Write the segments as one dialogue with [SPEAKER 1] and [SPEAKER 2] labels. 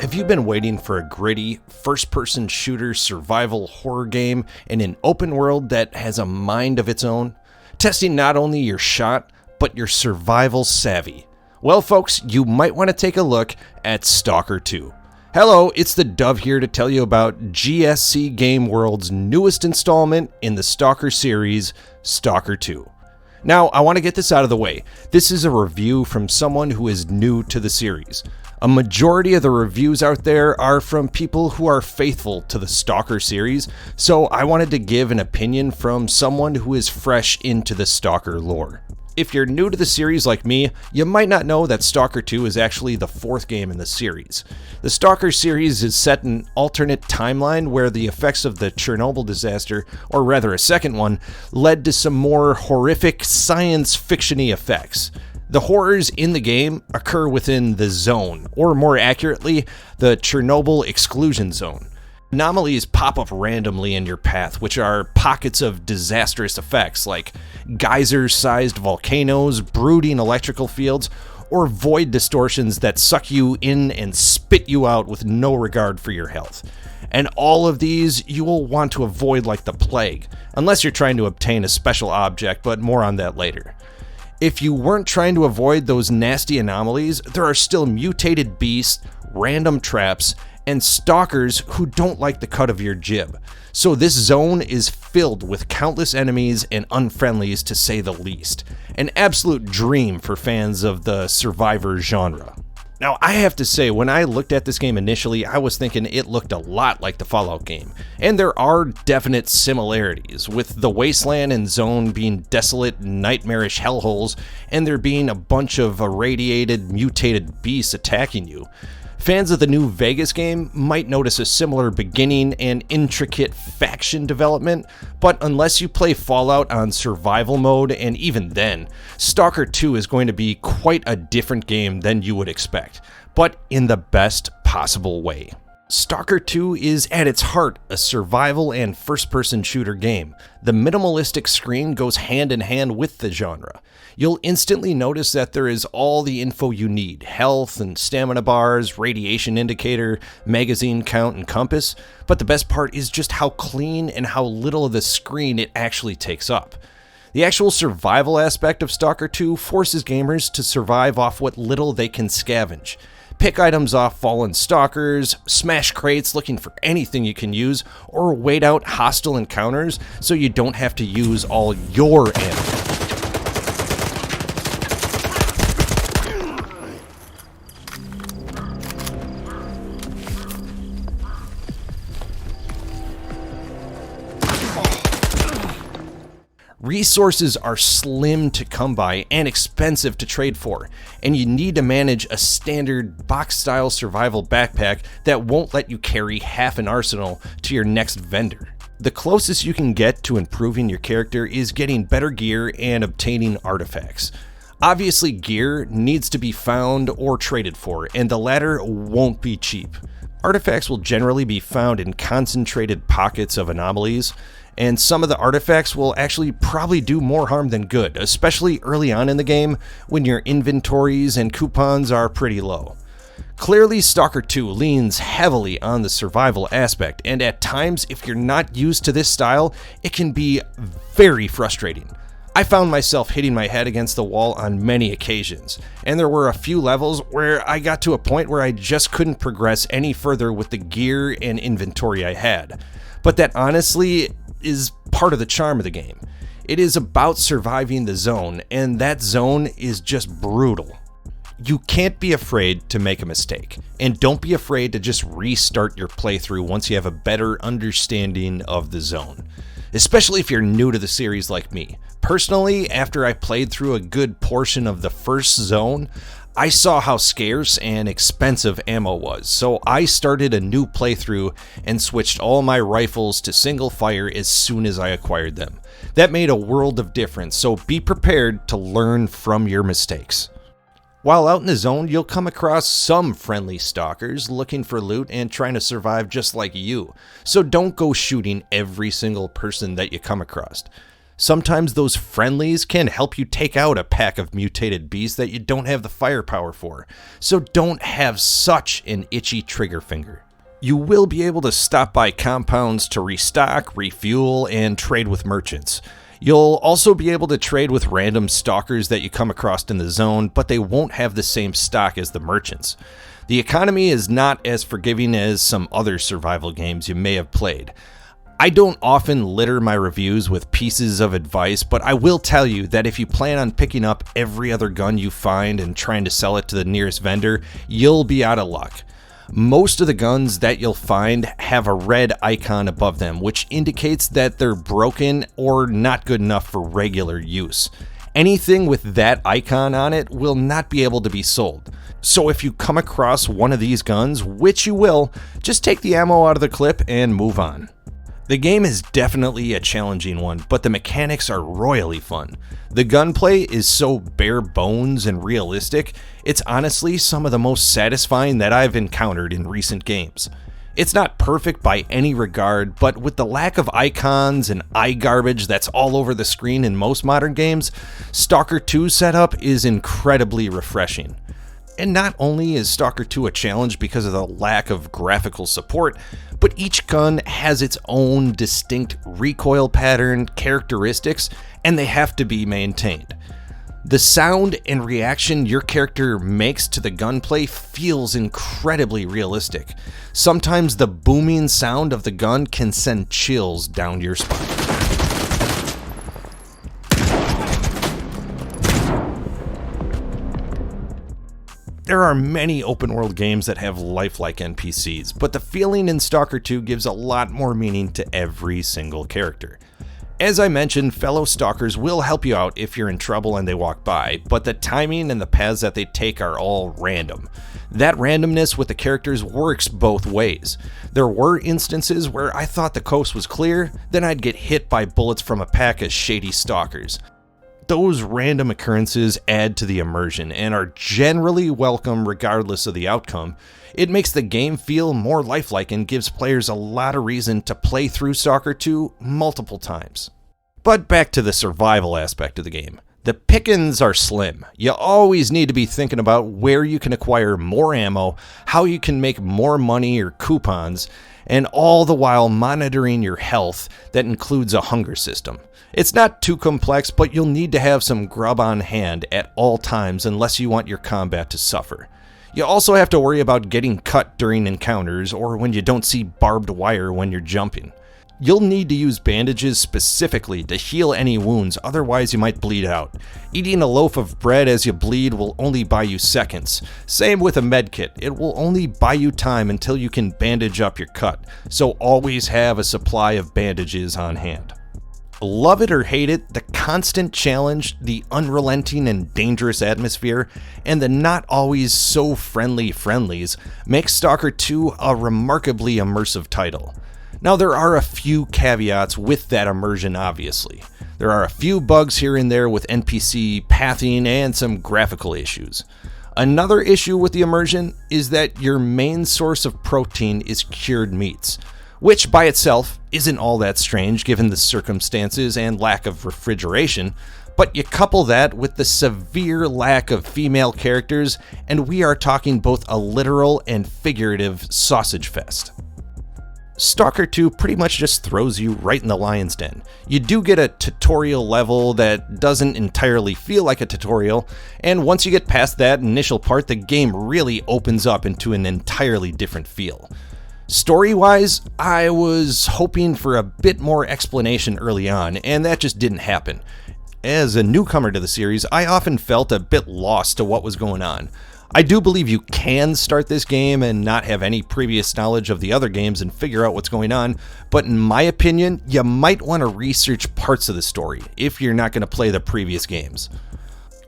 [SPEAKER 1] Have you been waiting for a gritty, first-person shooter survival horror game in an open world that has a mind of its own? Testing not only your shot, but your survival savvy. Well, folks, you might want to take a look at S.T.A.L.K.E.R 2. Hello, it's the Dove here to tell you about GSC Game World's newest installment in the S.T.A.L.K.E.R series, S.T.A.L.K.E.R 2. Now, I want to get this out of the way. This is a review from someone who is new to the series. A majority of the reviews out there are from people who are faithful to the S.T.A.L.K.E.R series, so I wanted to give an opinion from someone who is fresh into the S.T.A.L.K.E.R lore. If you're new to the series like me, you might not know that S.T.A.L.K.E.R 2 is actually the fourth game in the series. The S.T.A.L.K.E.R series is set in an alternate timeline where the effects of the Chernobyl disaster, or rather a second one, led to some more horrific science fiction-y effects. The horrors in the game occur within the zone, or more accurately, the Chernobyl exclusion zone. Anomalies pop up randomly in your path, which are pockets of disastrous effects like geyser-sized volcanoes, brooding electrical fields, or void distortions that suck you in and spit you out with no regard for your health. And all of these you will want to avoid like the plague, unless you're trying to obtain a special object, but more on that later. If you weren't trying to avoid those nasty anomalies, there are still mutated beasts, random traps, and stalkers who don't like the cut of your jib. So this zone is filled with countless enemies and unfriendlies to say the least. An absolute dream for fans of the survivor genre. Now, I have to say, when I looked at this game initially, I was thinking it looked a lot like the Fallout game. And there are definite similarities, with the wasteland and zone being desolate, nightmarish hellholes, and there being a bunch of irradiated, mutated beasts attacking you. Fans of the new Vegas game might notice a similar beginning and intricate faction development, but unless you play Fallout on survival mode, and even then, S.T.A.L.K.E.R 2 is going to be quite a different game than you would expect, but in the best possible way. S.T.A.L.K.E.R 2 is at its heart a survival and first-person shooter game. The minimalistic screen goes hand in hand with the genre. You'll instantly notice that there is all the info you need: health and stamina bars, radiation indicator, magazine count, and compass. But the best part is just how clean and how little of the screen it actually takes up. The actual survival aspect of S.T.A.L.K.E.R 2 forces gamers to survive off what little they can scavenge. Pick items off fallen stalkers, smash crates looking for anything you can use, or wait out hostile encounters so you don't have to use all your ammo. Resources are slim to come by and expensive to trade for, and you need to manage a standard box-style survival backpack that won't let you carry half an arsenal to your next vendor. The closest you can get to improving your character is getting better gear and obtaining artifacts. Obviously, gear needs to be found or traded for, and the latter won't be cheap. Artifacts will generally be found in concentrated pockets of anomalies, and some of the artifacts will actually probably do more harm than good, especially early on in the game when your inventories and coupons are pretty low. Clearly, S.T.A.L.K.E.R 2 leans heavily on the survival aspect, and at times, if you're not used to this style, it can be very frustrating. I found myself hitting my head against the wall on many occasions, and there were a few levels where I got to a point where I just couldn't progress any further with the gear and inventory I had. But that honestly is part of the charm of the game. It is about surviving the zone, and that zone is just brutal. You can't be afraid to make a mistake, and don't be afraid to just restart your playthrough once you have a better understanding of the zone, especially if you're new to the series like me. Personally, after I played through a good portion of the first zone, I saw how scarce and expensive ammo was, so I started a new playthrough and switched all my rifles to single fire as soon as I acquired them. That made a world of difference, so be prepared to learn from your mistakes. While out in the zone, you'll come across some friendly stalkers looking for loot and trying to survive just like you, so don't go shooting every single person that you come across. Sometimes those friendlies can help you take out a pack of mutated beasts that you don't have the firepower for, so don't have such an itchy trigger finger. You will be able to stop by compounds to restock, refuel, and trade with merchants. You'll also be able to trade with random stalkers that you come across in the zone, but they won't have the same stock as the merchants. The economy is not as forgiving as some other survival games you may have played. I don't often litter my reviews with pieces of advice, but I will tell you that if you plan on picking up every other gun you find and trying to sell it to the nearest vendor, you'll be out of luck. Most of the guns that you'll find have a red icon above them, which indicates that they're broken or not good enough for regular use. Anything with that icon on it will not be able to be sold. So if you come across one of these guns, which you will, just take the ammo out of the clip and move on. The game is definitely a challenging one, but the mechanics are royally fun. The gunplay is so bare bones and realistic, it's honestly some of the most satisfying that I've encountered in recent games. It's not perfect by any regard, but with the lack of icons and eye garbage that's all over the screen in most modern games, S.T.A.L.K.E.R 2's setup is incredibly refreshing. And not only is S.T.A.L.K.E.R 2 a challenge because of the lack of graphical support, but each gun has its own distinct recoil pattern, characteristics, and they have to be maintained. The sound and reaction your character makes to the gunplay feels incredibly realistic. Sometimes the booming sound of the gun can send chills down your spine. There are many open world games that have lifelike NPCs, but the feeling in S.T.A.L.K.E.R 2 gives a lot more meaning to every single character. As I mentioned, fellow stalkers will help you out if you're in trouble and they walk by, but the timing and the paths that they take are all random. That randomness with the characters works both ways. There were instances where I thought the coast was clear, then I'd get hit by bullets from a pack of shady stalkers. Those random occurrences add to the immersion and are generally welcome regardless of the outcome. It makes the game feel more lifelike and gives players a lot of reason to play through S.T.A.L.K.E.R 2 multiple times. But back to the survival aspect of the game. The pickings are slim. You always need to be thinking about where you can acquire more ammo, how you can make more money or coupons, and all the while monitoring your health that includes a hunger system. It's not too complex, but you'll need to have some grub on hand at all times unless you want your combat to suffer. You also have to worry about getting cut during encounters or when you don't see barbed wire when you're jumping. You'll need to use bandages specifically to heal any wounds, otherwise you might bleed out. Eating a loaf of bread as you bleed will only buy you seconds. Same with a medkit, it will only buy you time until you can bandage up your cut, so always have a supply of bandages on hand. Love it or hate it, the constant challenge, the unrelenting and dangerous atmosphere, and the not always so friendly friendlies makes S.T.A.L.K.E.R 2 a remarkably immersive title. Now there are a few caveats with that immersion obviously. There are a few bugs here and there with NPC pathing and some graphical issues. Another issue with the immersion is that your main source of protein is cured meats, which by itself isn't all that strange given the circumstances and lack of refrigeration, but you couple that with the severe lack of female characters and we are talking both a literal and figurative sausage fest. S.T.A.L.K.E.R 2 pretty much just throws you right in the lion's den. You do get a tutorial level that doesn't entirely feel like a tutorial, and once you get past that initial part, the game really opens up into an entirely different feel. Story-wise, I was hoping for a bit more explanation early on, and that just didn't happen. As a newcomer to the series, I often felt a bit lost to what was going on. I do believe you can start this game and not have any previous knowledge of the other games and figure out what's going on, but in my opinion, you might want to research parts of the story if you're not going to play the previous games.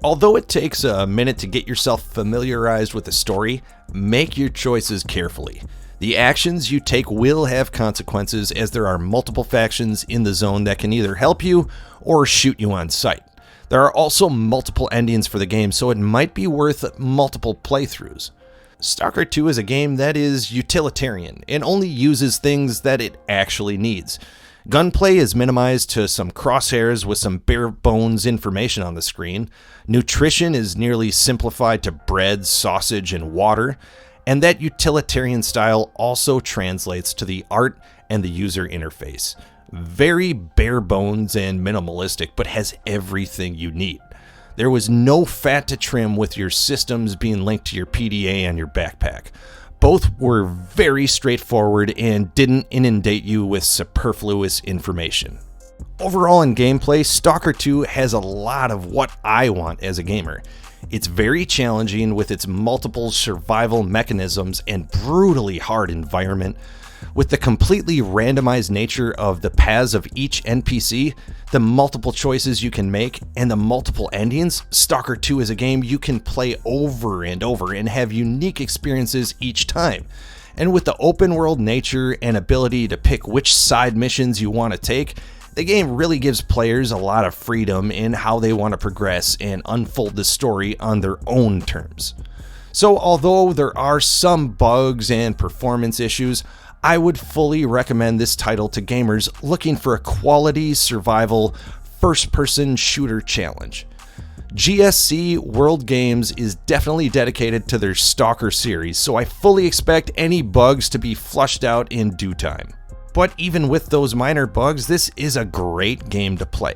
[SPEAKER 1] Although it takes a minute to get yourself familiarized with the story, make your choices carefully. The actions you take will have consequences as there are multiple factions in the zone that can either help you or shoot you on sight. There are also multiple endings for the game, so it might be worth multiple playthroughs. S.T.A.L.K.E.R 2 is a game that is utilitarian and only uses things that it actually needs. Gunplay is minimized to some crosshairs with some bare bones information on the screen. Nutrition is nearly simplified to bread, sausage, and water. And that utilitarian style also translates to the art and the user interface. Very bare bones and minimalistic, but has everything you need. There was no fat to trim with your systems being linked to your PDA and your backpack. Both were very straightforward and didn't inundate you with superfluous information. Overall in gameplay, S.T.A.L.K.E.R 2 has a lot of what I want as a gamer. It's very challenging with its multiple survival mechanisms and brutally hard environment. With the completely randomized nature of the paths of each NPC, the multiple choices you can make, and the multiple endings, S.T.A.L.K.E.R 2 is a game you can play over and over and have unique experiences each time. And with the open world nature and ability to pick which side missions you want to take, the game really gives players a lot of freedom in how they want to progress and unfold the story on their own terms. So although there are some bugs and performance issues, I would fully recommend this title to gamers looking for a quality survival first-person shooter challenge. GSC World Games is definitely dedicated to their S.T.A.L.K.E.R series, so I fully expect any bugs to be flushed out in due time. But even with those minor bugs, this is a great game to play.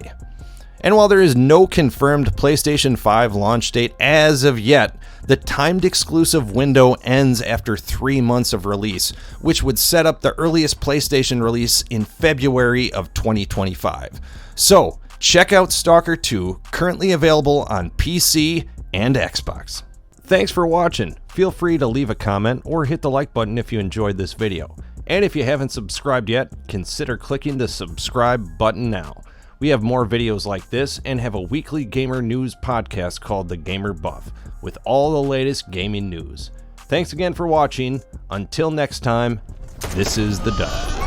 [SPEAKER 1] And while there is no confirmed PlayStation 5 launch date as of yet, the timed exclusive window ends after 3 months of release, which would set up the earliest PlayStation release in February of 2025. So, check out S.T.A.L.K.E.R 2, currently available on PC and Xbox. Thanks for watching. Feel free to leave a comment or hit the like button if you enjoyed this video. And if you haven't subscribed yet, consider clicking the subscribe button now. We have more videos like this and have a weekly gamer news podcast called The Gamer Buff with all the latest gaming news. Thanks again for watching. Until next time, this is The Dove.